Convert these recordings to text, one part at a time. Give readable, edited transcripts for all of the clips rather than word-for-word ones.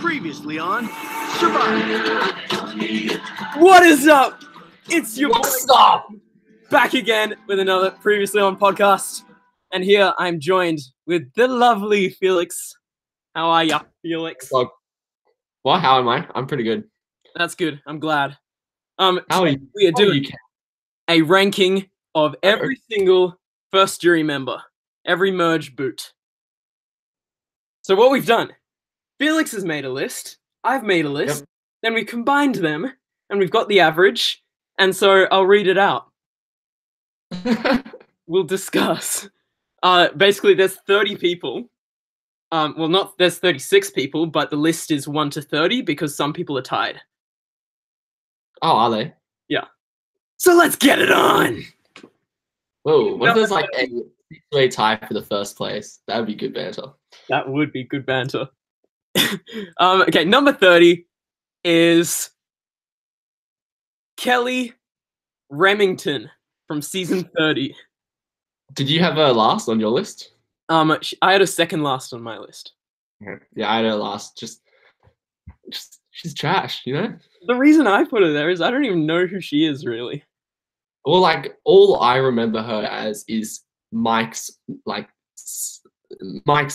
Previously on Survivor. What is up? It's your boy Stop! back again with another Previously on podcast. And here I'm joined with the lovely Felix. How are ya, Felix? Well, how am I? I'm pretty good. That's good. I'm glad. How are you? We are doing a ranking of every single first jury member, every merge boot. So what we've done, Felix has made a list, I've made a list, then we combined them, and we've got the average, and so I'll read it out. We'll discuss. Basically, there's 30 people. There's 36 people, but the list is 1 to 30 because some people are tied. Oh, are they? Yeah. So let's get it on! Whoa, what if there's like a six-way tie for the first place? That would be good banter. That would be good banter. Okay, number 30 is Kelly Remington from season 30. Did you have her last on your list? I had a second last on my list. Yeah, I had her last. Just she's trash, you know? The reason I put her there is I don't even know who she is, really. Well, like, all I remember her as is Mike's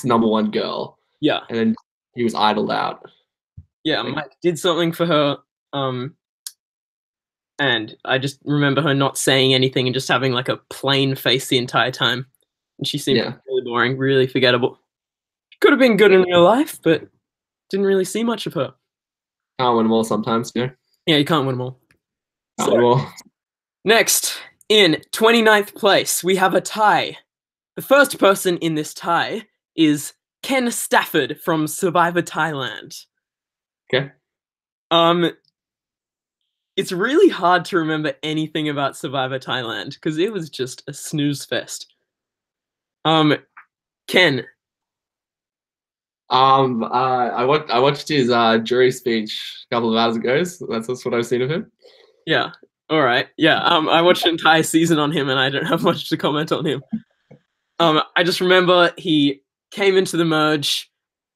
number one girl. Yeah. And then he was idled out. Yeah, Mike did something for her, and I just remember her not saying anything and just having like a plain face the entire time. And she seemed really boring, really forgettable. Could have been good in real life, but didn't really see much of her. Can't win them all sometimes, you know? Yeah, you can't win them all. Can't win them all. Next, in 29th place, we have a tie. The first person in this tie is Ken Stafford from Survivor Thailand. Okay. It's really hard to remember anything about Survivor Thailand because it was just a snooze fest. Ken. I watched his jury speech a couple of hours ago. So that's what I've seen of him. Yeah. All right. Yeah. I watched an entire season on him, and I don't have much to comment on him. I just remember he came into the merge,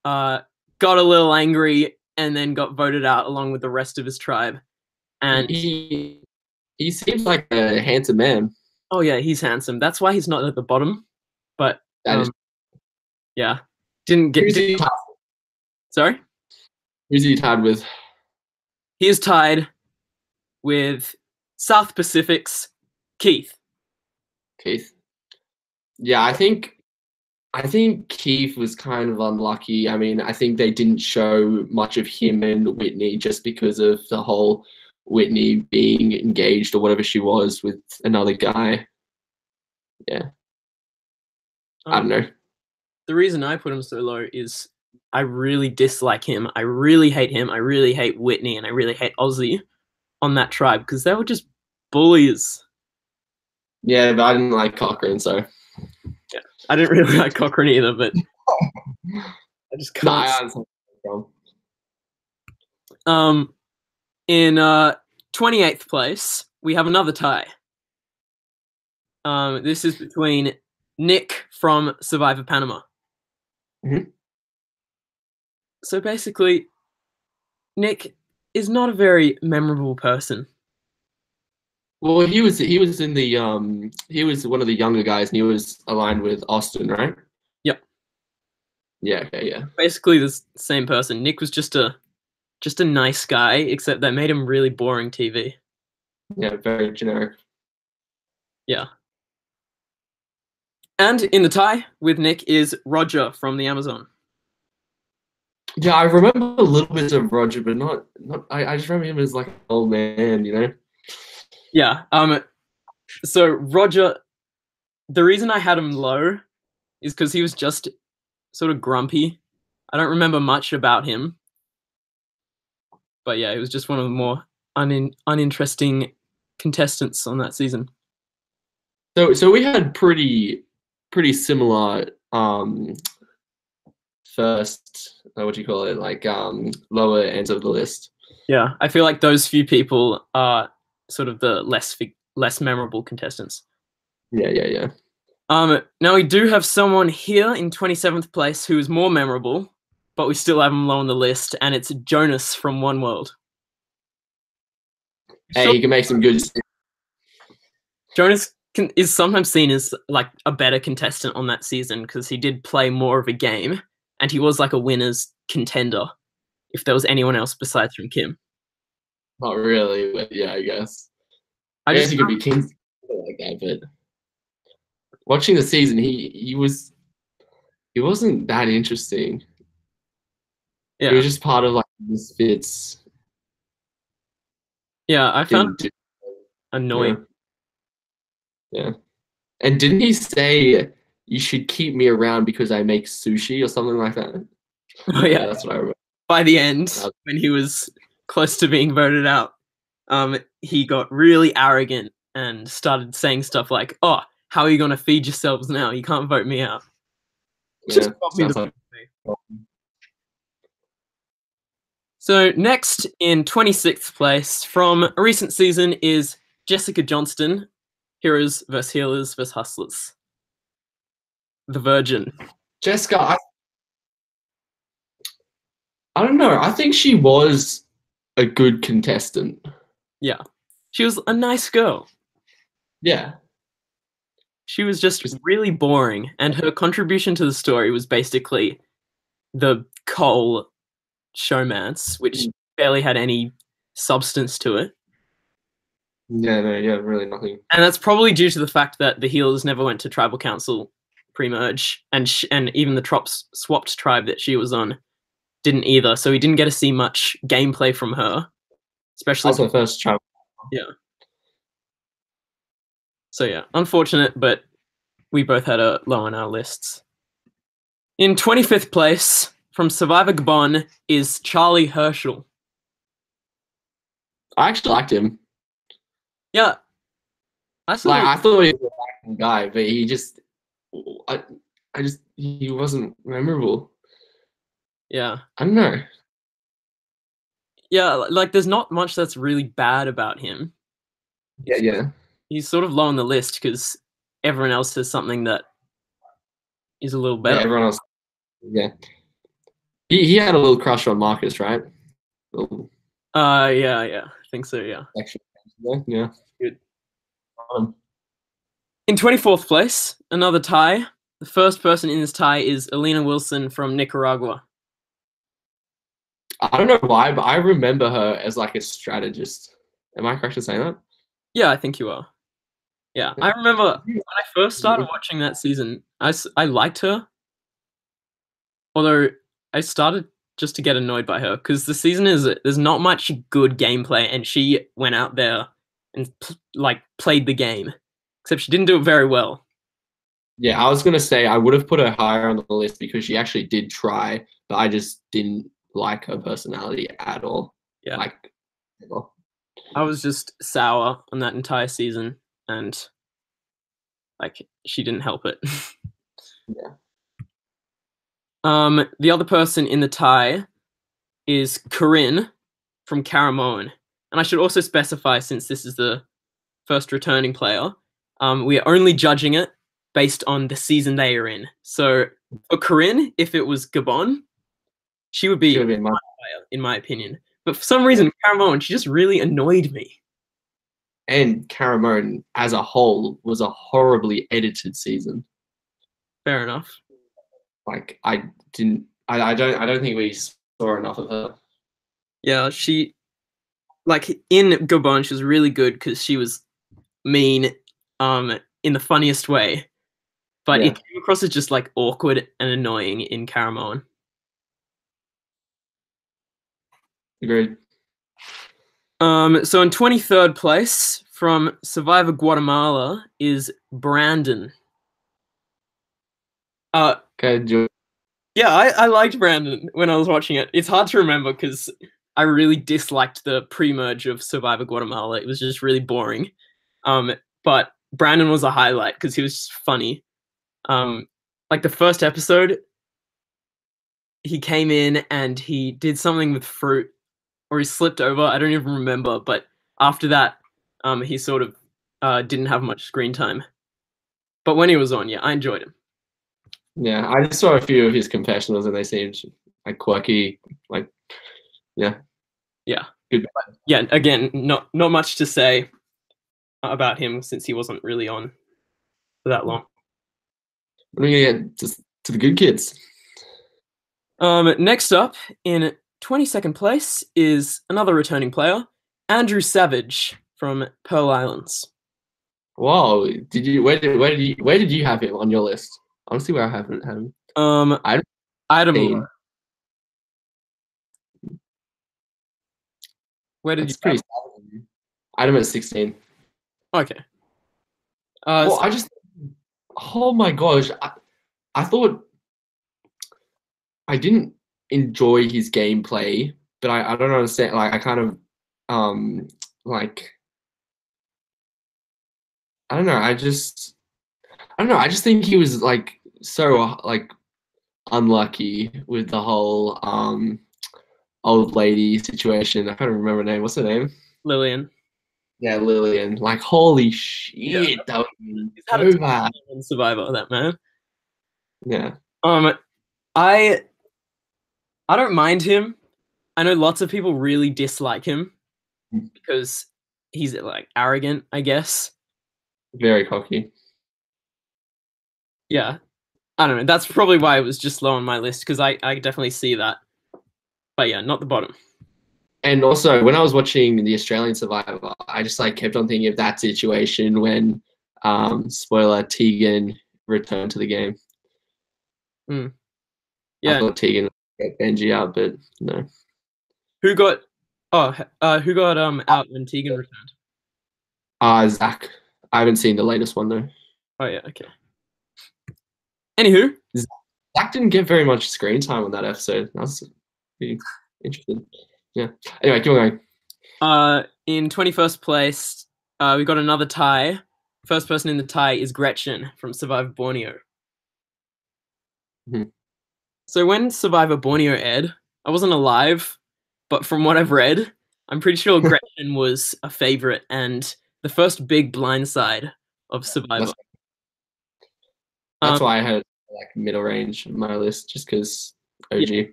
got a little angry, and then got voted out along with the rest of his tribe. And he seems like a handsome man. Oh yeah, he's handsome. That's why he's not at the bottom. But yeah, didn't get. Sorry, who's he tied with? He is tied with South Pacific's Keith. Keith. Yeah, I think Keith was kind of unlucky. I mean, I think they didn't show much of him and Whitney just because of the whole Whitney being engaged or whatever she was with another guy. Yeah. I don't know. The reason I put him so low is I really dislike him. I really hate him. I really hate Whitney, and I really hate Ozzy on that tribe because they were just bullies. Yeah, but I didn't like Cochran, so. Yeah, I didn't really like Cochran either, but I just can't. In 28th place, we have another tie. This is between Nick from Survivor Panama. Mm-hmm. So basically, Nick is not a very memorable person. Well, he was in the he was one of the younger guys, and he was aligned with Austin, right? Yep. Yeah. Okay. Yeah. Basically, the same person. Nick was just a nice guy, except that made him really boring TV. Yeah, very generic. Yeah. And in the tie with Nick is Roger from the Amazon. Yeah, I remember a little bit of Roger, but not. I just remember him as like an old man, you know. Yeah. So Roger, the reason I had him low is because he was just sort of grumpy. I don't remember much about him. But yeah, he was just one of the more uninteresting contestants on that season. So we had pretty similar first what do you call it, like lower ends of the list. Yeah, I feel like those few people are sort of the less memorable contestants. Yeah. Now we do have someone here in 27th place who is more memorable. but we still have him low on the list, and it's Jonas from One World. Hey, he can make some good. Jonas is sometimes seen as like a better contestant on that season because he did play more of a game, and he was like a winner's contender if there was anyone else besides from Kim. Not really, but yeah, I guess. I guess just he could be king like that, but watching the season, he wasn't that interesting. yeah, He was just part of like misfits. yeah, I found Didn't annoying. Yeah. And didn't he say you should keep me around because I make sushi or something like that? Oh yeah, That's what I remember. by the end, when he was close to being voted out, he got really arrogant and started saying stuff like, "Oh, how are you going to feed yourselves now? You can't vote me out." Yeah, Just So next in 26th place from a recent season is Jessica Johnston, Heroes vs Healers vs Hustlers. The Virgin. Jessica, I don't know. I think she was a good contestant. Yeah. She was a nice girl. Yeah. She was just really boring, and her contribution to the story was basically the Cole showmance, which barely had any substance to it. Yeah, really nothing. And that's probably due to the fact that the Healers never went to Tribal Council pre-merge, and even the swapped tribe that she was on didn't either, so we didn't get to see much gameplay from her. Especially also first tribe. Yeah. So yeah, unfortunate, but we both had a low on our lists. In 25th place, from Survivor Gabon, is Charlie Herschel. I actually liked him. Yeah. I thought he was a lacking guy, but he wasn't memorable. Yeah. I don't know. Yeah, like there's not much that's really bad about him. Yeah. He's sort of low on the list because everyone else has something that is a little better. Yeah, everyone else. Yeah. He had a little crush on Marcus, right? Yeah, I think so, yeah. Actually, yeah. Good. In 24th place, another tie. The first person in this tie is Alina Wilson from Nicaragua. I don't know why, but I remember her as like a strategist. Am I correct in saying that? Yeah, I think you are. Yeah, I remember when I first started watching that season, I liked her. Although I started just to get annoyed by her because the season there's not much good gameplay, and she went out there and played the game, except she didn't do it very well. Yeah, I was gonna say I would have put her higher on the list because she actually did try, but I just didn't like her personality at all. Yeah, well. I was just sour on that entire season, and she didn't help it. Yeah. The other person in the tie is Corinne from Caramoan. And I should also specify, since this is the first returning player, we are only judging it based on the season they are in. So for Corinne, if it was Gabon, she would be my player, in my opinion. But for some reason, Caramoan, she just really annoyed me. And Caramoan, as a whole, was a horribly edited season. Fair enough. I don't think we saw enough of her. Yeah, she in Gabon, she was really good because she was mean, in the funniest way. But it came across as just awkward and annoying in Caramoan. Agreed. So in 23rd place from Survivor Guatemala is Brandon. Okay, yeah, I liked Brandon when I was watching it. It's hard to remember because I really disliked the pre-merge of Survivor Guatemala. It was just really boring. But Brandon was a highlight because he was just funny. The first episode, he came in and he did something with fruit, or he slipped over. I don't even remember. But after that, he sort of didn't have much screen time. But when he was on, yeah, I enjoyed him. Yeah, I just saw a few of his confessionals and they seemed like quirky, like yeah. Good. Yeah, again, not much to say about him since he wasn't really on for that long. We're gonna get just to the good kids. Next up, in 22nd place, is another returning player, Andrew Savage from Pearl Islands. Whoa! Where did you have him on your list? Honestly, where I haven't had him. I had him. 16. Where did That's you? pretty sad. I had him at 16. Okay. Well, oh my gosh, I thought I didn't enjoy his gameplay, but I don't understand. Like I kind of like I don't know. I don't know. I just think he was like so like unlucky with the whole old lady situation. I can't remember her name. What's her name? Lillian. Yeah, Lillian. Like holy shit, that was so bad. Survivor, that man. Yeah. I don't mind him. I know lots of people really dislike him because he's like arrogant, I guess. Very cocky. Yeah. I don't know. That's probably why it was just low on my list because I definitely see that. But yeah, not the bottom. And also, when I was watching the Australian Survivor, I just like kept on thinking of that situation when, spoiler, Tegan returned to the game. Yeah. I thought Tegan would get Benji out, but no. Who got out when Tegan returned? Zach. I haven't seen the latest one though. Oh yeah, okay. Anywho, Zach didn't get very much screen time on that episode. That's pretty interesting. Yeah. Anyway, keep on going. In 21st place, we got another tie. First person in the tie is Gretchen from Survivor Borneo. Mm-hmm. So when Survivor Borneo aired, I wasn't alive, but from what I've read, I'm pretty sure Gretchen was a favorite and the first big blindside of Survivor. That's why I had like middle range on my list, just because OG. Yeah.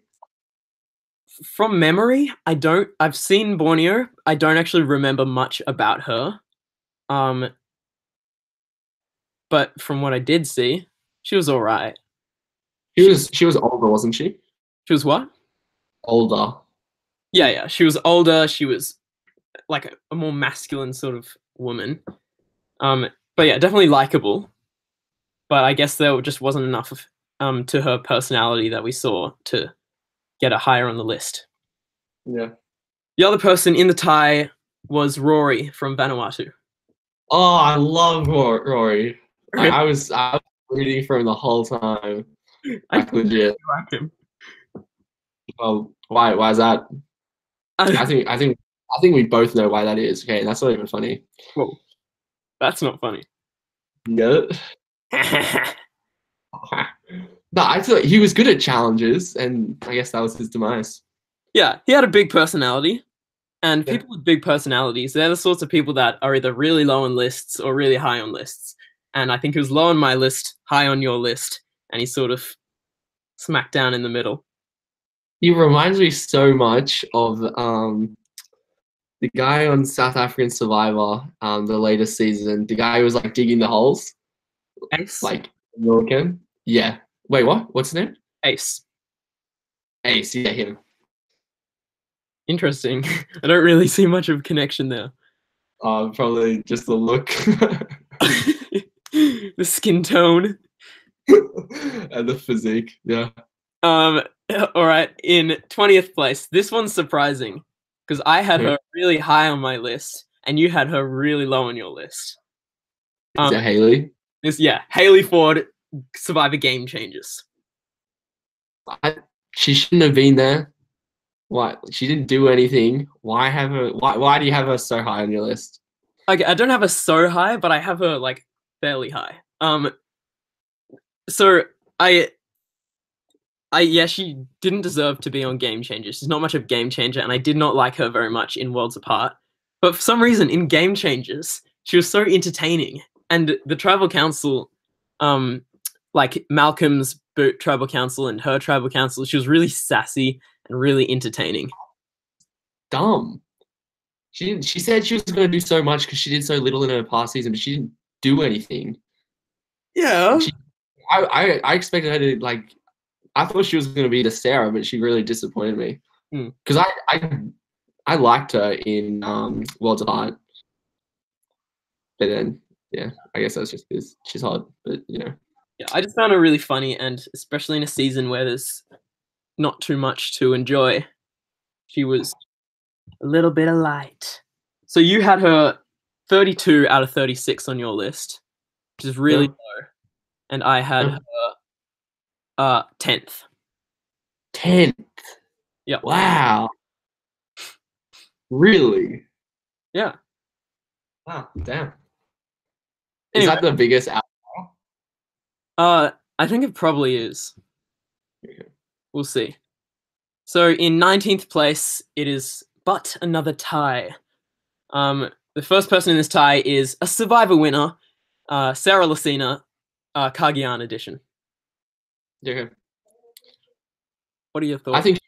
From memory, I've seen Borneo. I don't actually remember much about her. But from what I did see, she was all right. She was older, wasn't she? She was what? Older. Yeah. She was older. She was like a more masculine sort of woman. But yeah, definitely likable. But I guess there just wasn't enough to her personality that we saw to get her higher on the list. Yeah. The other person in the tie was Rory from Vanuatu. Oh, I love Rory. I was rooting for him the whole time. Like legit. Like him. Well, why is that? I think we both know why that is. Okay, that's not even funny. Well, that's not funny. You get it? No, I feel like he was good at challenges, and I guess that was his demise. Yeah, he had a big personality, and people with big personalities, they're the sorts of people that are either really low on lists or really high on lists. And I think he was low on my list, high on your list, and he's sort of smack down in the middle. He reminds me so much of the guy on South African Survivor, the latest season. The guy who was like digging the holes. Ace? Like American? Yeah. Wait, what? What's his name? Ace. Ace, yeah, him. Interesting. I don't really see much of a connection there. Probably just the look. The skin tone. And the physique, yeah. All right, in 20th place. This one's surprising because I had her really high on my list and you had her really low on your list. Is it Haley? Haley Ford, Survivor Game Changers. She shouldn't have been there. Why? She didn't do anything. Why have her? Why do you have her so high on your list? Okay, I don't have her so high, but I have her like fairly high. So she didn't deserve to be on Game Changer. She's not much of a Game Changer, and I did not like her very much in Worlds Apart. But for some reason, in Game Changers, she was so entertaining. And the Tribal Council, like Malcolm's boot tribal council and her tribal council. She was really sassy and really entertaining. Dumb. She said she was going to do so much because she did so little in her past season, but she didn't do anything. Yeah. I expected her to like. I thought she was going to be the Sarah, but she really disappointed me. Because I liked her in Worlds of Art, but then yeah, I guess that's just because she's hot. But you know, Yeah, I just found her really funny, and especially in a season where there's not too much to enjoy, she was a little bit of light. So you had her 32 out of 36 on your list, which is really low, and I had her 10th. 10th. Yeah. Wow. Really? Yeah. Wow. Damn. Anyway. Is that the biggest I think it probably is. Okay. We'll see. So in 19th place, it is but another tie. The first person in this tie is a Survivor winner, Sarah Lucina, Kagiyan edition. Yeah. What are your thoughts? I think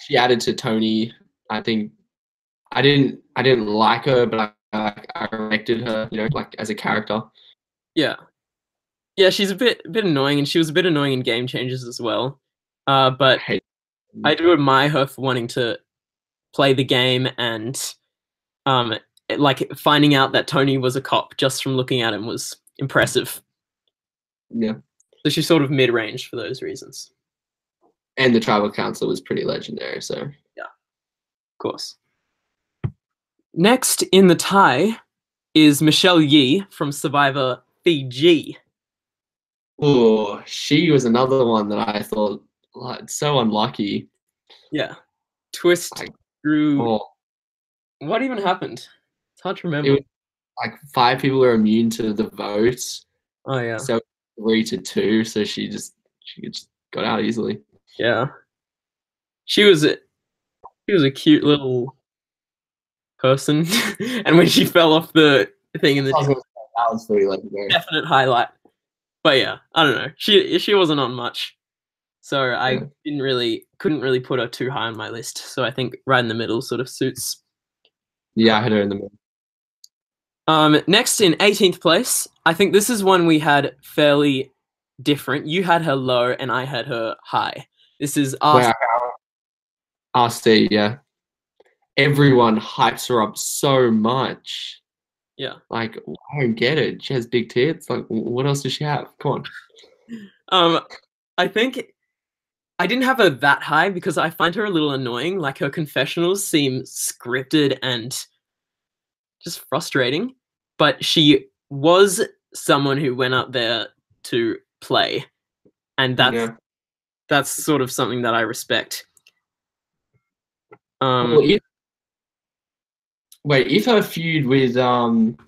she added to Tony. I think I didn't like her, but I elected her, you know, like as a character. Yeah. Yeah, she's a bit annoying, and she was a bit annoying in Game Changers as well. But I do admire her for wanting to play the game and like finding out that Tony was a cop just from looking at him was impressive. Yeah. So she's sort of mid-range for those reasons. And the tribal council was pretty legendary, so yeah, of course. Next in the tie is Michelle Yee from Survivor Fiji. Oh, she was another one that I thought like so unlucky. Yeah. Twist through. Oh. What even happened? It's hard to remember. It was like 5 people are immune to the votes. Oh yeah. So 3-2, so she just got out easily. Yeah. She was a cute little person, and when she fell off the thing in the that was pretty legendary. Definite highlight. But yeah, I don't know. She wasn't on much, so I couldn't really put her too high on my list. So I think right in the middle sort of suits. Yeah, I had her in the middle. Next in 18th place, I think this is one we had fairly different. You had her low, and I had her high. This is RC. RC, yeah. Everyone hypes her up so much. Yeah. Like, I don't get it. She has big tits. Like, what else does she have? Come on. I think I didn't have her that high because I find her a little annoying. Like, her confessionals seem scripted and just frustrating. But she was someone who went up there to play. And that's sort of something that I respect. If her feud with why am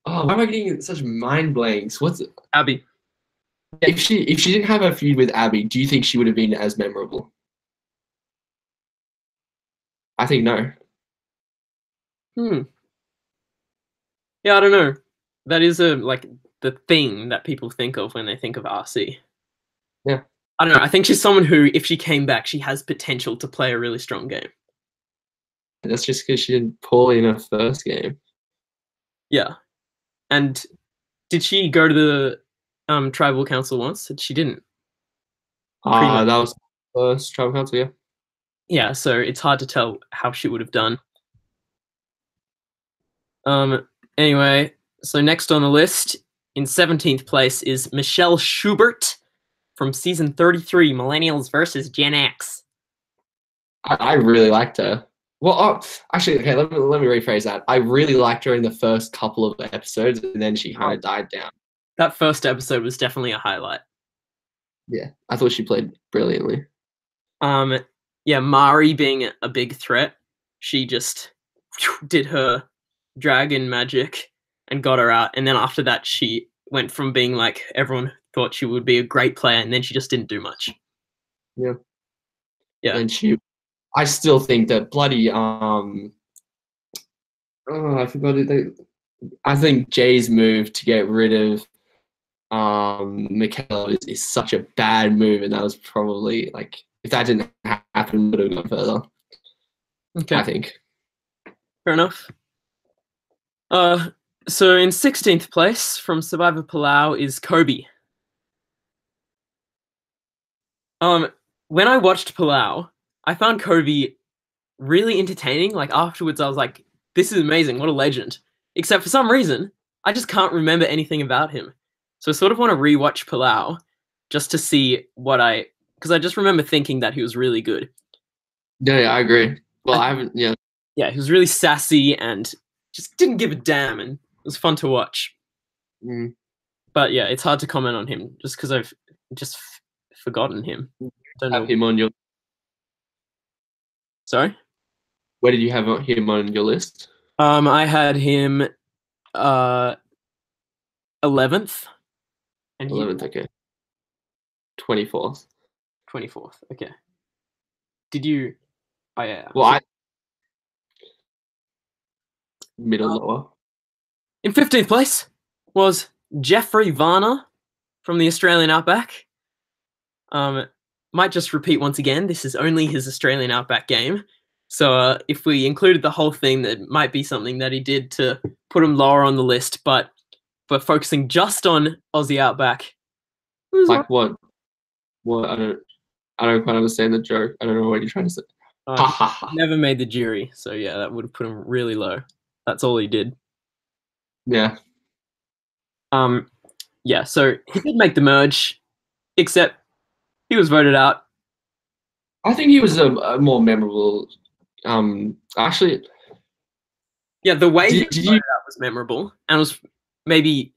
I getting such mind blanks? What's it? Abby. If she didn't have a feud with Abby, do you think she would have been as memorable? I think no. Yeah, I don't know. That is like the thing that people think of when they think of RC. Yeah. I don't know. I think she's someone who, if she came back, she has potential to play a really strong game. That's just because she did poorly in her first game. Yeah. And did she go to the tribal council once? She didn't. That was the first tribal council, yeah. Yeah, so it's hard to tell how she would have done. Anyway, so next on the list, in 17th place, is Michelle Schubert from season 33, Millennials versus Gen X. I really liked her. Well, actually, okay, let me rephrase that. I really liked her in the first couple of episodes, and then she kind of died down. That first episode was definitely a highlight. Yeah, I thought she played brilliantly. Yeah, Mari being a big threat, she just did her dragon magic and got her out. And then after that, she went from being like everyone thought she would be a great player, and then she just didn't do much. Yeah. Yeah. And I still think that bloody I forgot it. I think Jay's move to get rid of Mikel is such a bad move, and that was probably like if that didn't happen, would have gone further. Okay, I think. fair enough. So in 16th place from Survivor Palau is Kobe. When I watched Palau, I found Kobe really entertaining. Like afterwards, I was like, "This is amazing! What a legend!" Except for some reason, I just can't remember anything about him. So I sort of want to rewatch Palau just to see because I just remember thinking that he was really good. Yeah, I agree. Well, I haven't. Yeah, Yeah, he was really sassy and just didn't give a damn, and it was fun to watch. But yeah, it's hard to comment on him just because I've just forgotten him. Don't know. have him on your. Sorry. Where did you have him on your list? I had him 11th, and 11th. Okay. 24th. 24th. Okay. Did you? Oh yeah. Well, I middle lower. In 15th place was Jeffrey Varner from the Australian Outback. Might just repeat once again, this is only his Australian Outback game. So if we included the whole thing, that might be something that he did to put him lower on the list. But focusing just on Aussie Outback. Like what? What? I don't quite understand the joke. I don't know what you're trying to say. Ha ha ha. Never made the jury. So yeah, that would have put him really low. That's all he did. Yeah. Yeah, so he did make the merge, except he was voted out. I think he was a more memorable. Actually, yeah, the way he did was you? voted out was memorable, and was maybe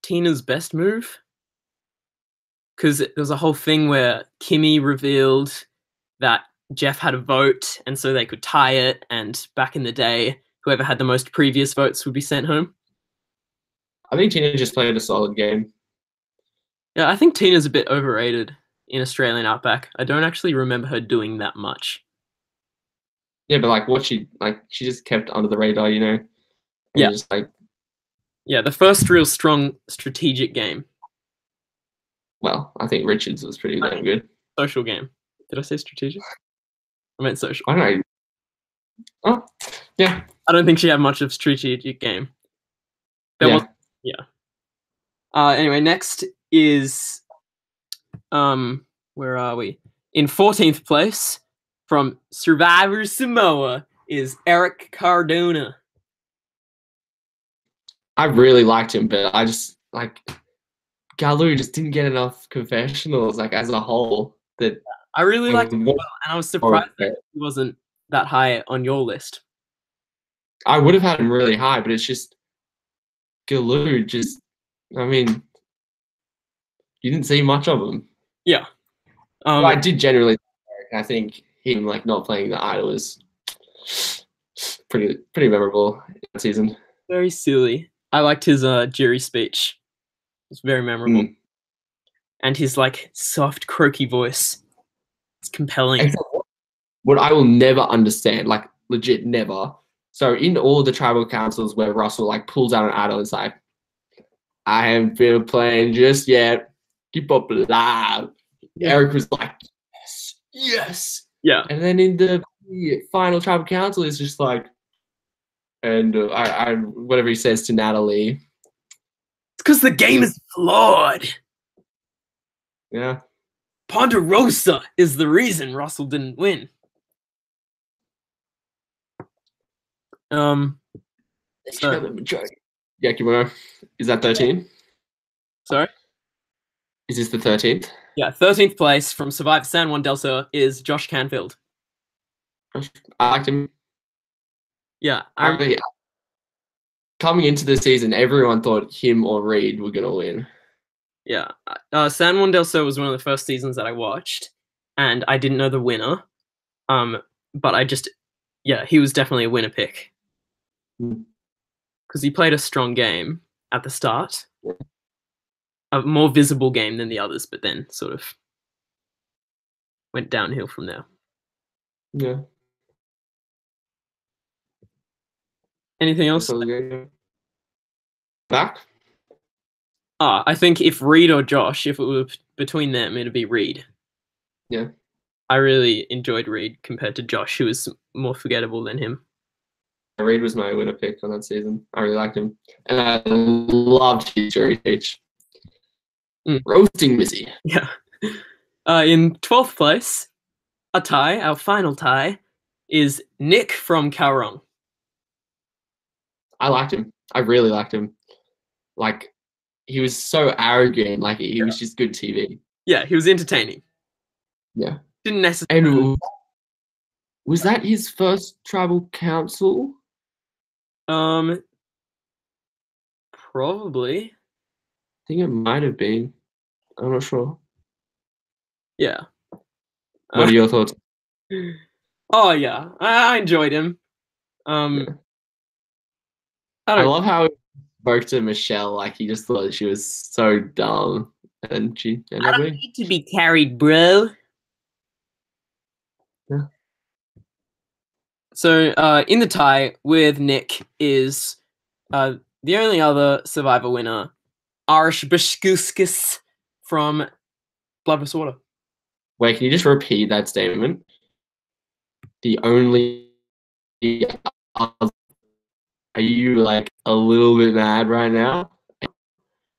Tina's best move, because there was a whole thing where Kimmy revealed that Jeff had a vote, and so they could tie it. And back in the day, whoever had the most previous votes would be sent home. I think Tina just played a solid game. Yeah, I think Tina's a bit overrated in Australian Outback. I don't actually remember her doing that much. Yeah, but like she just kept under the radar, you know. And Yeah. Just like. Yeah, the first real strong strategic game. Well, I think Richards was pretty damn good. Social game. Did I say strategic? I meant social. I don't know. Oh, yeah. I don't think she had much of strategic game. Yeah. Anyway, next is where are we? In 14th place from Survivor Samoa is Eric Cardona. I really liked him, but I just like Galu just didn't get enough confessionals, like as a whole. That I really liked him as well, and I was surprised that he wasn't that high on your list. I would have had him really high, but it's just Galu. Just, I mean, you didn't see much of him. Yeah, well, I did generally. I think him like not playing the idol was pretty memorable that season. Very silly. I liked his jury speech. It was very memorable. And his like soft, croaky voice. It's compelling. What I will never understand, like legit never. So in all the tribal councils where Russell like pulls out an idol, it's like, I haven't been playing just yet. Keep up alive. Yeah. Eric was like, yes. Yeah. And then in the final tribal council, it's just like, and I whatever he says to Natalie. It's because the game is flawed. Yeah. Ponderosa is the reason Russell didn't win. Yeah, Kimono. Is that 13? Sorry? Is this the 13th? Yeah, 13th place from Survivor San Juan del Sur is Josh Canfield. I liked him. Yeah. Coming into the season, everyone thought him or Reed were going to win. Yeah. San Juan del Sur was one of the first seasons that I watched, and I didn't know the winner. But he was definitely a winner pick. Because he played a strong game at the start. Yeah. A more visible game than the others, but then sort of went downhill from there. Yeah. Anything else? Back? I think if Reed or Josh, if it were between them, it'd be Reed. Yeah. I really enjoyed Reed compared to Josh, who was more forgettable than him. Reed was my winner pick on that season. I really liked him. And I loved his jury speech. Roasting Missy. Yeah. In 12th place, a tie, our final tie, is Nick from Kaorong. I liked him. I really liked him. Like, he was so arrogant. Like, he was just good TV. Yeah, he was entertaining. Yeah. Didn't necessarily. And was that his first tribal council? Probably. I think it might have been. I'm not sure. Yeah. What are your thoughts? Oh yeah, I enjoyed him. I love how he spoke to Michelle like he just thought she was so dumb, and she ended up need to be carried, bro. Yeah. So in the tie with Nick is the only other Survivor winner, Arish Bashkuskis from Blood vs. Water. Wait, can you just repeat that statement? The only other... Are you like a little bit mad right now?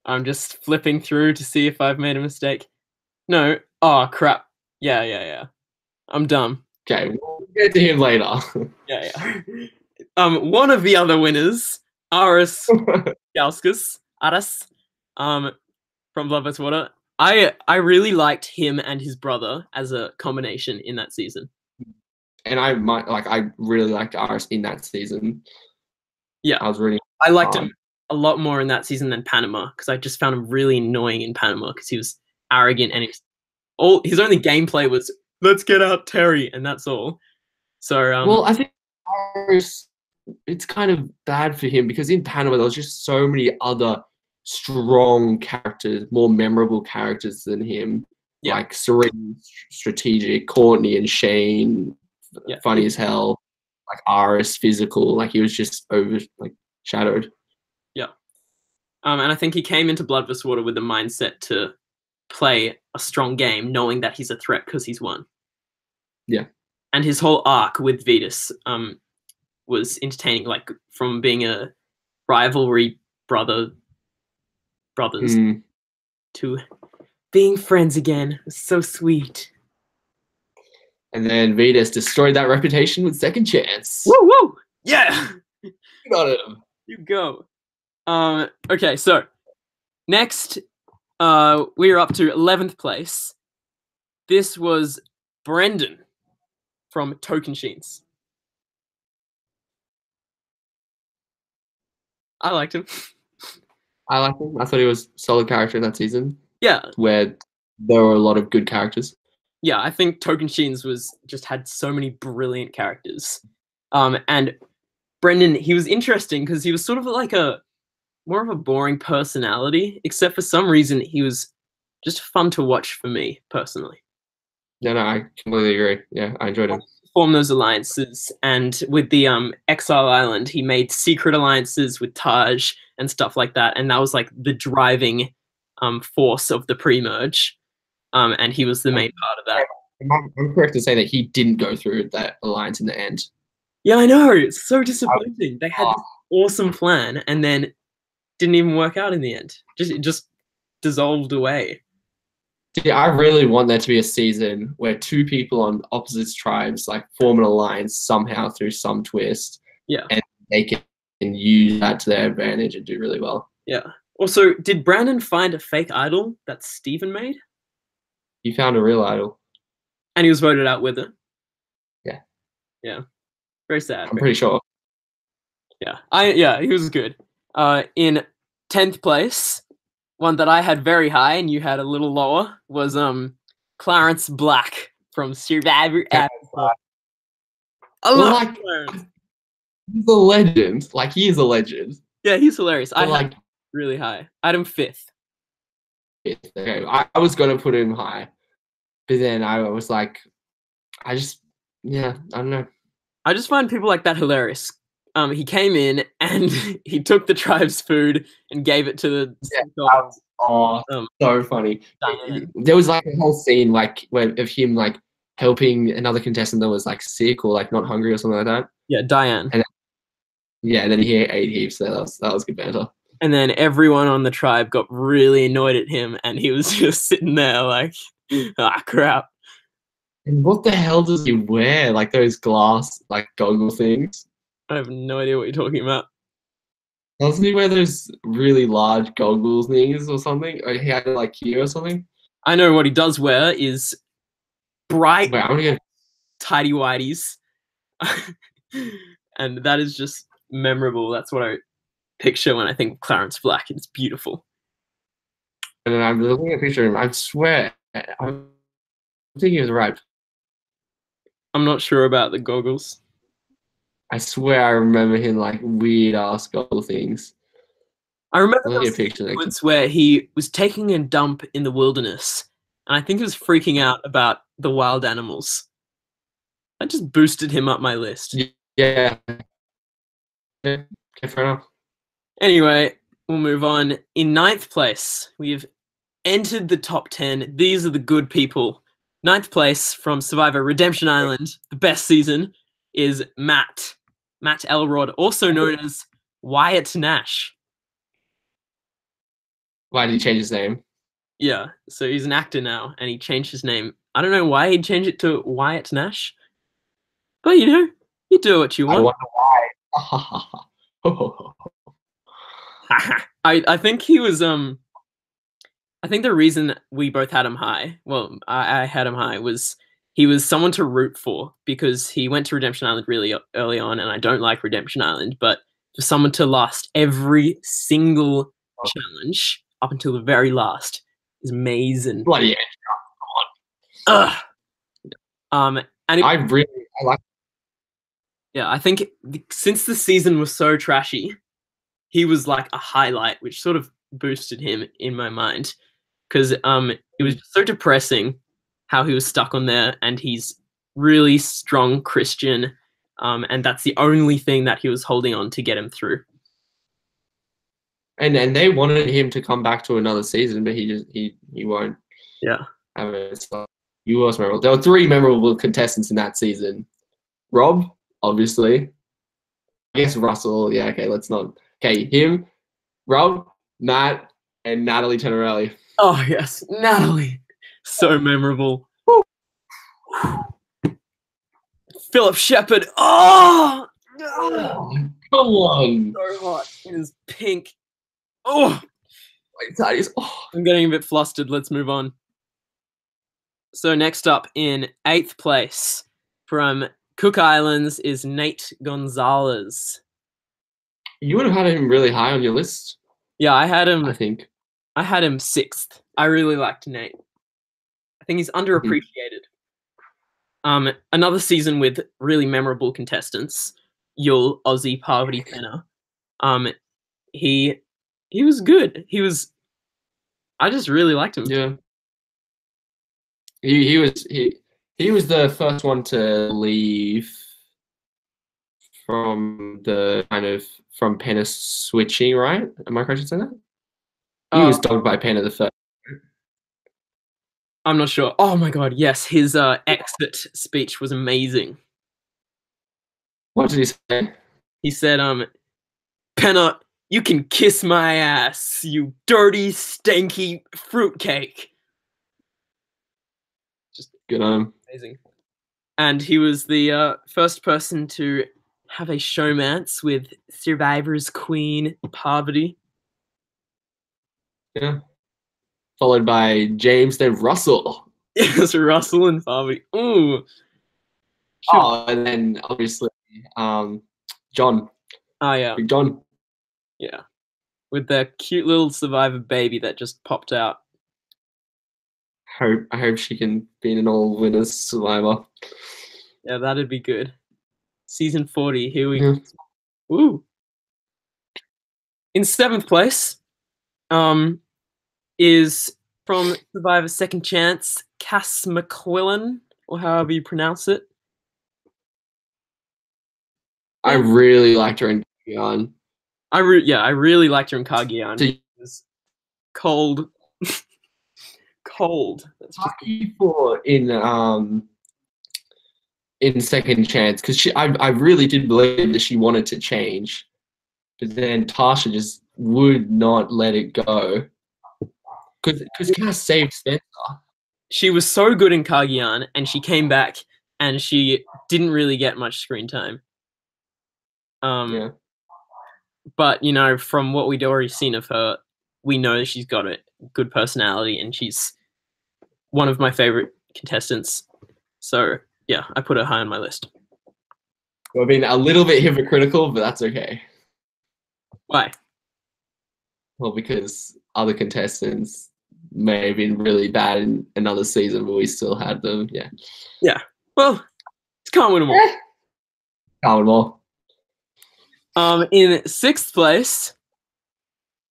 I'm just flipping through to see if I've made a mistake. No. Oh crap. Yeah. I'm dumb. Okay, we'll get to him later. Yeah. One of the other winners, Aris Gauskas, from Blood vs. Water. I really liked him and his brother as a combination in that season. And I really liked Aris in that season. Yeah. I liked him a lot more in that season than Panama, because I just found him really annoying in Panama because he was arrogant and his only gameplay was let's get out Terry, and that's all. So well, I think Aris, it's kind of bad for him because in Panama there was just so many other strong characters, more memorable characters than him. Yeah. Like Serene, strategic, Courtney and Shane, funny as hell. Like Aris, physical. Like he was just shadowed. Yeah. And I think he came into Blood vs. Water with the mindset to play a strong game, knowing that he's a threat because he's won. Yeah. And his whole arc with Vetus was entertaining, like from being a rivalry brothers to being friends again. It was so sweet. And then Vetus destroyed that reputation with Second Chance. Woo! Yeah! You got him. You go. Okay, so next we're up to 11th place. This was Brendan from Tokensheens. I liked him. I liked him. I thought he was a solid character in that season. Yeah. Where there were a lot of good characters. Yeah, I think Tokensheens had so many brilliant characters. And Brendan, he was interesting because he was sort of like more of a boring personality, except for some reason he was just fun to watch for me personally. No, I completely agree. Yeah, I enjoyed him. Form those alliances, and with the Exile Island, he made secret alliances with Taj and stuff like that, and that was like the driving force of the pre-merge, and he was the main part of that. I'm correct in saying that he didn't go through that alliance in the end. Yeah, I know. It's so disappointing. They had this awesome plan, and then didn't even work out in the end. It just dissolved away. See, I really want there to be a season where two people on opposite tribes like form an alliance somehow through some twist. Yeah. And they can use that to their advantage and do really well. Yeah. Also, did Brandon find a fake idol that Steven made? He found a real idol. And he was voted out with it? Yeah. Yeah. Very sad. I'm pretty sure. Yeah. He was good. In 10th place, one that I had very high and you had a little lower, was Clarence Black from Survivor. He's a legend. Like, he is a legend. Yeah, he's hilarious. But I had really high. I had him 5th. Okay, I was going to put him high. But then I was like, I don't know. I just find people like that hilarious. he came in and he took the tribe's food and gave it to the so funny. Diane. There was like a whole scene like of him like helping another contestant that was like sick or like not hungry or something like that. Yeah, Diane. And then he ate heaps. So that was good banter. And then everyone on the tribe got really annoyed at him, and he was just sitting there like, ah, crap. And what the hell does he wear? Like those glass like goggle things? I have no idea what you're talking about. Doesn't he wear those really large goggle things or something? Or he had like here or something? I know what he does wear is bright, Wait, I'm gonna go. tidy whities. And that is just memorable. That's what I picture when I think of Clarence Black. It's beautiful. And then I'm looking at a picture of him. I swear, I'm thinking of the right. I'm not sure about the goggles. I swear I remember him like weird ass goggle things. I remember Look there at was a picture. a sequence where he was taking a dump in the wilderness, and I think he was freaking out about the wild animals. That just boosted him up my list. Yeah. Okay, fair enough. Anyway, we'll move on. In 9th place, we've entered the top 10. These are the good people. 9th place from Survivor Redemption Island, the best season, is Matt Elrod, also known as Wyatt Nash. Why did he change his name? Yeah, so he's an actor now, and he changed his name. I don't know why he'd change it to Wyatt Nash, but you do what you I want. wonder why. I think he was I think the reason we both had him high, well, I had him high, was he was someone to root for because he went to Redemption Island really early on, and I don't like Redemption Island, but for someone to last every single challenge up until the very last is amazing. Bloody Ugh. And I like. Yeah, I think since the season was so trashy, he was like a highlight, which sort of boosted him in my mind. Because it was just so depressing how he was stuck on there, and he's really strong Christian, and that's the only thing that he was holding on to get him through. And they wanted him to come back to another season, but he won't. Yeah. Have it. So you was memorable. There were 3 memorable contestants in that season. Rob, obviously. I guess Russell. Yeah, okay, let's not. Okay, him, Rob, Matt, and Natalie Tenorelli. Oh, yes. Natalie. So memorable. Philip Shepard. Oh! Come on. So hot. It is pink. Oh! I'm getting a bit flustered. Let's move on. So next up in 8th place from Cook Islands is Nate Gonzalez. You would have had him really high on your list. Yeah, I had him 6th. I really liked Nate. I think he's underappreciated. Another season with really memorable contestants. Yul, Ozzy, Parvati, Fenner. He was good. I just really liked him. Yeah. He was the first one to leave from the from Penna switching, right? Am I correct in saying that? He was dogged by Penna the first. I'm not sure. Oh my god, yes, his exit speech was amazing. What did he say? He said, Penna, you can kiss my ass, you dirty, stanky fruitcake. Just good on him. Amazing. And he was the first person to have a showmance with Survivor's queen, Parvati. Yeah. Followed by James, then Russell. Yes, Russell and Parvati. Ooh. Oh, and then obviously John. Oh, yeah. Big John. Yeah. With their cute little Survivor baby that just popped out. I hope she can be an all winners Survivor. Yeah, that'd be good. Season 40, here we go. Ooh. In 7th place, is from Survivor Second Chance, Cass McQuillan, or however you pronounce it. I really liked her in Kageyan. I really liked her in Kageyan. So It was cold, cold. That's just lucky for in Second Chance because I really did believe that she wanted to change, but then Tasha just would not let it go because Cass saved Spencer. she was so good in Kageyan, and she came back, and she didn't really get much screen time. Yeah. But you know, from what we'd already seen of her, we know that she's got a good personality, and she's one of my favorite contestants. So yeah, I put her high on my list. I've been a little bit hypocritical, but that's okay. Why? Well, because other contestants may have been really bad in another season, but we still had them. Yeah. Yeah. Well, it's can't win them all. Can't win them all. In 6th place,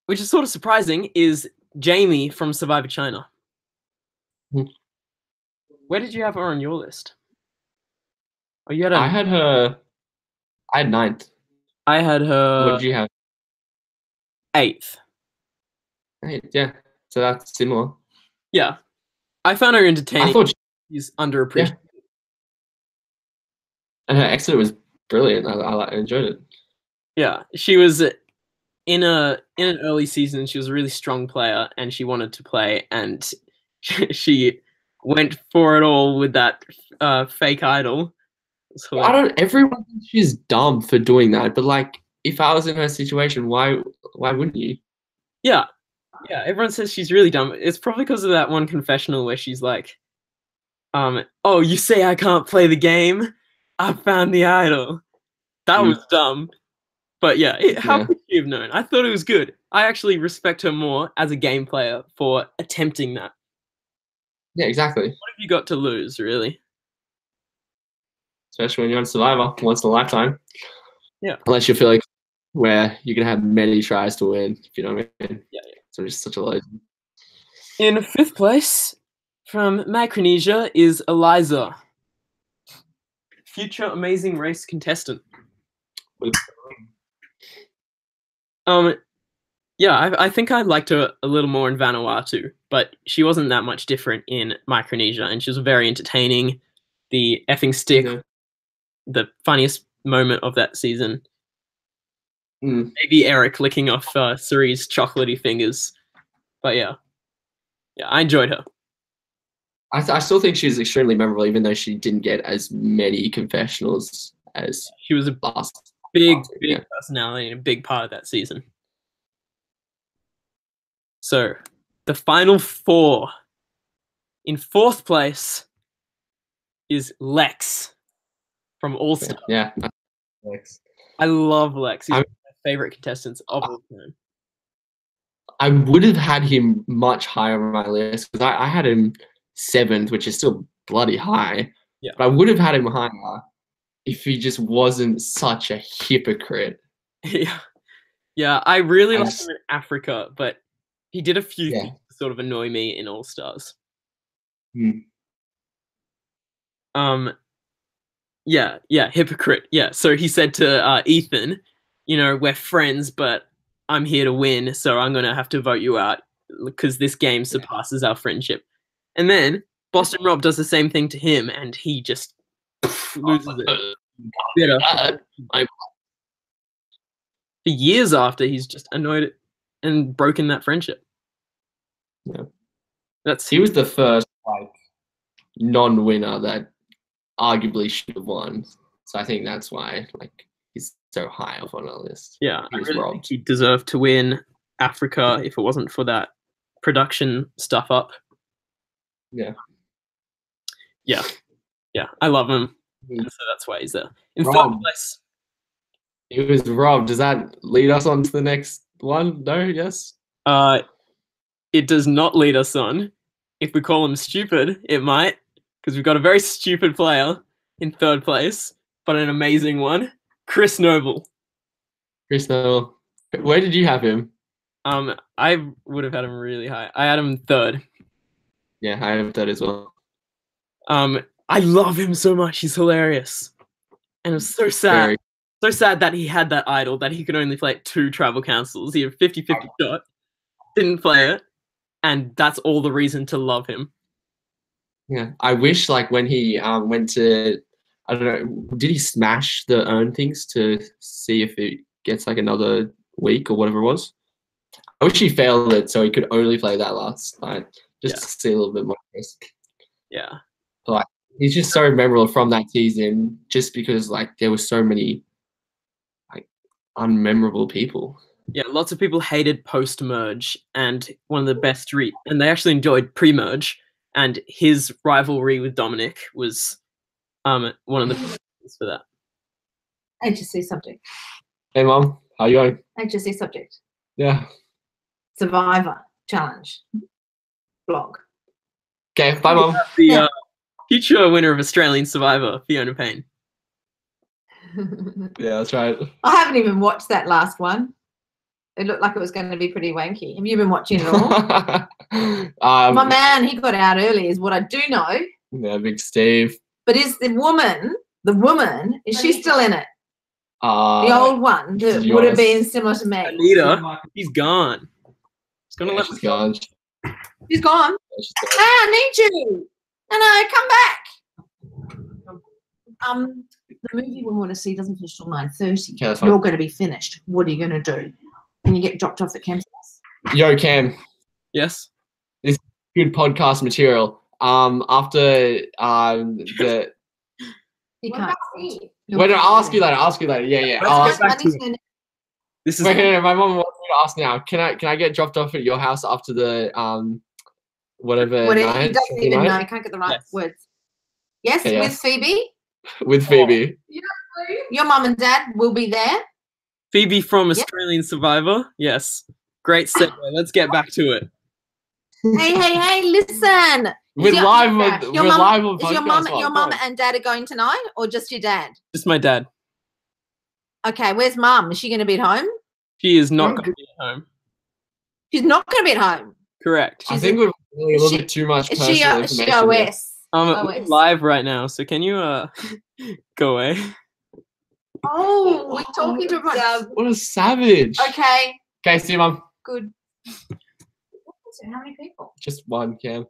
which is sort of surprising, is Jamie from Survivor China. Where did you have her on your list? Oh, you had I had her. I had 9th. I had What her did you have? 8th. 8th, yeah. So that's similar. Yeah, I found her entertaining. I thought she's underappreciated. Yeah. And her exit was brilliant. I enjoyed it. Yeah, she was in an early season. She was a really strong player, and she wanted to play, and she went for it all with that fake idol. Everyone thinks she's dumb for doing that, but like, if I was in her situation, why wouldn't you? Yeah, everyone says she's really dumb. It's probably because of that one confessional where she's like, oh, you say I can't play the game? I found the idol. That was dumb. But yeah, how could she have known? I thought it was good. I actually respect her more as a game player for attempting that. Yeah, exactly. What have you got to lose, really? Especially when you're on Survivor once in a lifetime. Yeah. Unless you feel like where you can have many tries to win, if you know what I mean. Yeah. So it's such a legend. In 5th place, from Micronesia, is Eliza. Future Amazing Race contestant. Yeah, I think I liked her a little more in Vanuatu, but she wasn't that much different in Micronesia, and she was very entertaining. The effing stick, the funniest moment of that season. Maybe Eric licking off Ceri's chocolatey fingers, but yeah, I enjoyed her. I still think she's extremely memorable, even though she didn't get as many confessionals as she was a big personality and a big part of that season. So, the final 4. In 4th place is Lex from All Stars. Yeah, Lex. I love Lex. He's one of my favorite contestants of all time. I would have had him much higher on my list because I had him 7th, which is still bloody high. Yeah. But I would have had him higher if he just wasn't such a hypocrite. Yeah, I really liked him in Africa, but he did a few things to sort of annoy me in All Stars. Yeah, hypocrite. Yeah, so he said to Ethan, you know, we're friends, but I'm here to win, so I'm gonna have to vote you out because this game surpasses our friendship. And then Boston Rob does the same thing to him, and he just loses it. Bitter. For years after, he's just annoyed and broken that friendship. Yeah, he was the first like non-winner that arguably should have won. So I think that's why like he's so high up on our list. Yeah, I really think he deserved to win Africa if it wasn't for that production stuff up. Yeah, I love him. And so that's why he's there. In 3rd place. He was robbed. Does that lead us on to the next one? No? Yes? It does not lead us on. If we call him stupid, it might. Because we've got a very stupid player in 3rd place, but an amazing one. Chris Noble. Chris Noble. Where did you have him? I would have had him really high. I had him 3rd. Yeah, I have 3rd as well. I love him so much. He's hilarious. And it's so sad. So sad that he had that idol that he could only play at 2 travel councils. He had 50-50 shot, didn't play it, and that's all the reason to love him. Yeah, I wish like when he went to, I don't know, did he smash the earn things to see if it gets like another week or whatever it was? I wish he failed it so he could only play that last night, just to see a little bit more risk. Yeah. But he's just so memorable from that season, just because like there were so many like unmemorable people. Yeah, lots of people hated post-merge, and one of the best and they actually enjoyed pre-merge, and his rivalry with Dominic was one of the best for that. HSC subject. Hey mom, how you going? HSC subject. Yeah. Survivor challenge blog. Okay, bye mom. The future winner of Australian Survivor, Fiona Payne. Yeah, that's right. I haven't even watched that last one. It looked like it was going to be pretty wanky. Have you been watching it all? My man, he got out early, is what I do know. Yeah, Big Steve. But is the woman, is she still in it? The old one that would have been similar to me. Anita, he's gone. He's gonna let She's gone. She's gone. Yeah, she's gone. Hey, I need you. No, come back. The movie we want to see doesn't finish till 9:30. Okay, that's fine. You're going to be finished. What are you going to do? Can you get dropped off at Cam's house? Yo, Cam. Yes. This good podcast material. After the. You can't see. Wait, no, I'll ask you later. Yeah. Let's get back to it. This is Wait, no, my mom wants me to ask now. Can I get dropped off at your house after the whatever night? He doesn't even know. night? I can't get the right Yes. words. Yes, Okay, with yes. Phoebe. With Phoebe. Your mum and dad will be there. Phoebe from Australian Survivor. Yes. Great segue. Let's get back to it. Hey, listen. We're Is live your- on your mum- podcast. Is your mum Come on. and dad are going tonight, or just your dad? Just my dad. Okay, where's mum? Is she going to be at home? She is not going to be at home. She's not going to be at home. Correct. I think we're really a little bit too much Is personal she information. here. OS? We're OS. live right now, so can you go away? Oh, we're talking to everyone. What a savage. Okay, Okay, see you, mum. good. How many people? Just one, Cam.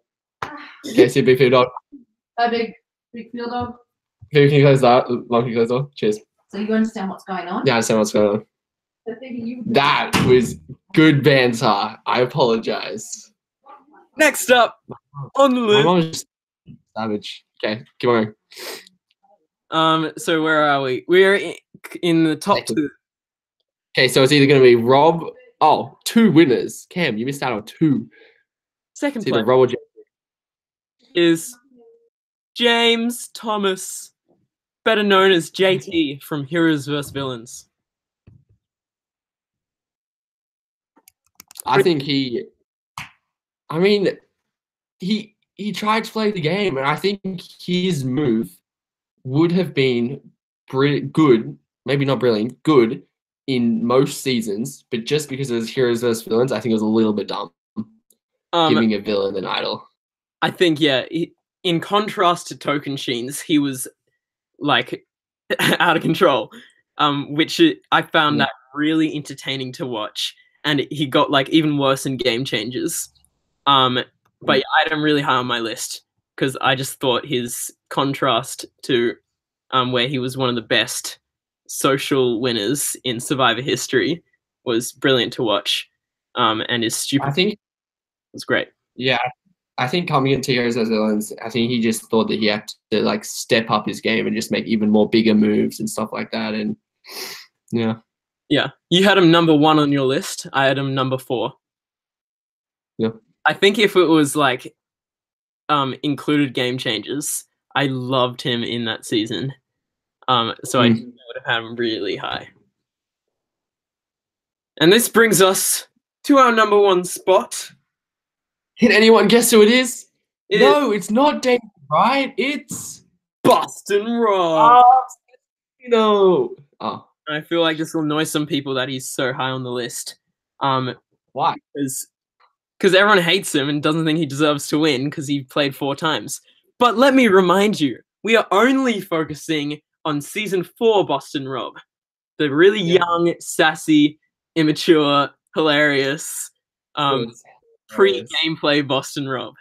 Okay, see you, big food dog. A big field dog. Phoebe, can you close that? Mum, can you close the door? Cheers. So you understand what's going on? Yeah, I understand what's going on. So Phoebe, you- That was good banter. I apologize. Next up on the My list. mom is just savage. Okay, keep on going. So where are we? We're in the top Second. 2. Okay, so it's either going to be Rob. Oh, 2 winners. Cam, you missed out on 2. Second It's either place Rob or James. is James Thomas, better known as JT from Heroes vs Villains. I think he tried to play the game, and I think his move would have been good, maybe not brilliant, good in most seasons, but just because it was Heroes vs Villains, I think it was a little bit dumb giving a villain an idol. I think, in contrast to Token Sheens, he was like out of control, which I found that really entertaining to watch. And he got like even worse in Game Changers. But I had him really high on my list because I just thought his contrast to where he was one of the best social winners in Survivor history was brilliant to watch. And his stupid I think was great. Yeah, I think coming into Heroes vs Villains, I think he just thought that he had to like step up his game and just make even more bigger moves and stuff like that. And yeah. Yeah, you had him number 1 on your list. I had him number 4. Yeah. I think if it was like included Game Changers, I loved him in that season. So I would have had him really high. And this brings us to our number 1 spot. Can anyone guess who it is? It No, it's not David, right? It's Boston Rob. no. Oh, I feel like this will annoy some people that he's so high on the list. why? Because everyone hates him and doesn't think he deserves to win because he played 4 times. But let me remind you, we are only focusing on Season 4 Boston Rob. the really Yeah. young, sassy, immature, hilarious, Hilarious. pre-gameplay Boston Rob.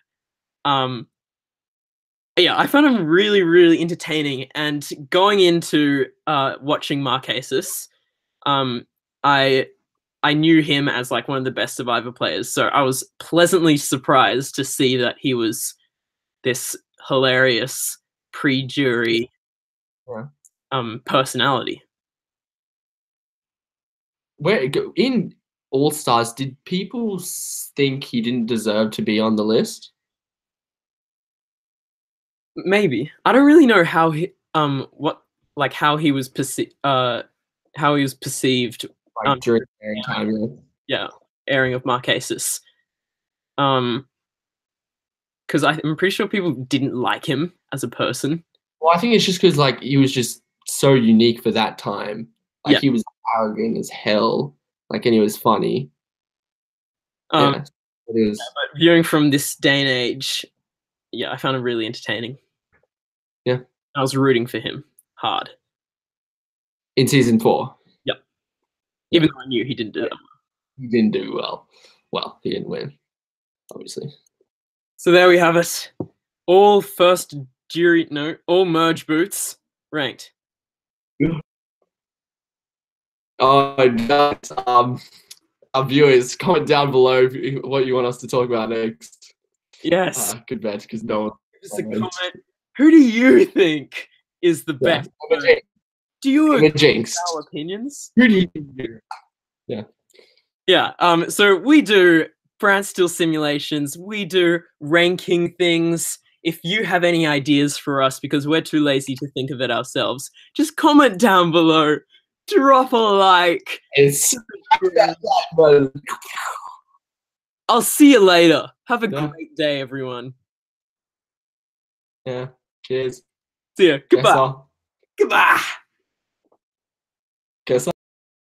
Yeah, I found him really, really entertaining. And going into watching Marquesas, I knew him as like one of the best Survivor players, so I was pleasantly surprised to see that he was this hilarious pre-jury personality. Where in All Stars, did people think he didn't deserve to be on the list? Maybe. I don't really know how he how he was perceived Like during airing time, airing of Marquesas. Because I'm pretty sure people didn't like him as a person. Well, I think it's just because like he was just so unique for that time. Like he was arrogant as hell. Like, and he was funny. But viewing from this day and age, I found him really entertaining. Yeah, I was rooting for him hard in season 4. Yep. Even though I knew he didn't do that well. He didn't do well. Well, he didn't win, obviously. So there we have it. All all merge boots ranked. Oh, nice. Our viewers, comment down below what you want us to talk about next. Yes. Good bet, because no one. Just a comment. Who do you think is the best? Do you agree with our opinions? Who do you think? Yeah. Yeah. So we do brand steel simulations. We do ranking things. If you have any ideas for us, because we're too lazy to think of it ourselves, just comment down below. Drop a like. I'll see you later. Have a great day, everyone. Yeah. Cheers. See ya. Goodbye. Goodbye.